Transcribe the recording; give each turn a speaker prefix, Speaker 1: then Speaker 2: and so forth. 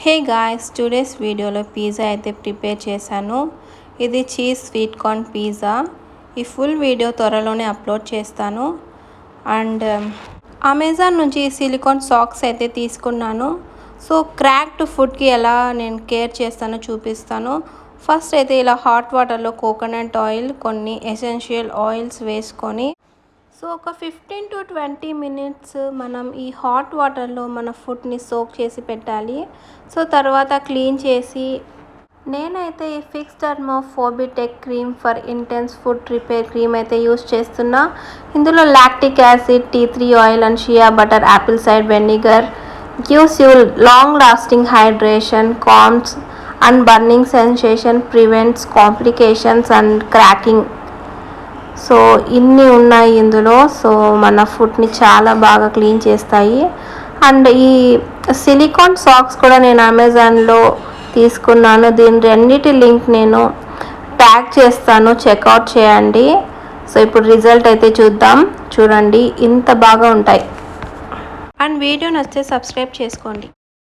Speaker 1: Hey guys, today's వీడియోలో pizza అయితే prepare చేశాను. ఇది చీజ్ స్వీట్ కార్న్ పిజ్జా. ఈ ఫుల్ వీడియో త్వరలోనే అప్లోడ్ చేస్తాను. అండ్ అమెజాన్ నుంచి సిలికాన్ సాక్స్ అయితే తీసుకున్నాను. సో క్రాక్డ్ ఫుడ్కి ఎలా నేను కేర్ చేస్తానో చూపిస్తాను. ఫస్ట్ అయితే ఇలా హాట్ వాటర్లో కోకోనట్ ఆయిల్, కొన్ని ఎసెన్షియల్ ఆయిల్స్ వేసుకొని సో ఒక 15 to 20 మినిట్స్ మనం ఈ హాట్ వాటర్లో మన ఫుడ్ని సోక్ చేసి పెట్టాలి. సో తర్వాత క్లీన్ చేసి నేనైతే ఈ ఫిక్స్ డర్మాఫోబిటెక్ cream for intense foot repair cream అయితే యూస్ చేస్తున్నా. ఇందులో lactic acid, tea tree oil and shea butter, apple cider vinegar gives you long lasting hydration, calms and burning sensation, prevents complications and cracking. So ఇన్ని ఉన్నాయి ఇందులో. So మన ఫుడ్ని చాలా బాగా క్లీన్ చేస్తాయి. అండ్ ఈ సిలికాన్ సాక్స్ కూడా నేను అమెజాన్లో తీసుకున్నాను. దీని రెండిటి లింక్ నేను ట్యాగ్ చేస్తాను, చెక్అవుట్ చేయండి. సో ఇప్పుడు రిజల్ట్ అయితే చూద్దాం. చూడండి, ఇంత బాగా ఉంటాయి. అండ్ వీడియో నచ్చితే సబ్స్క్రైబ్ చేసుకోండి.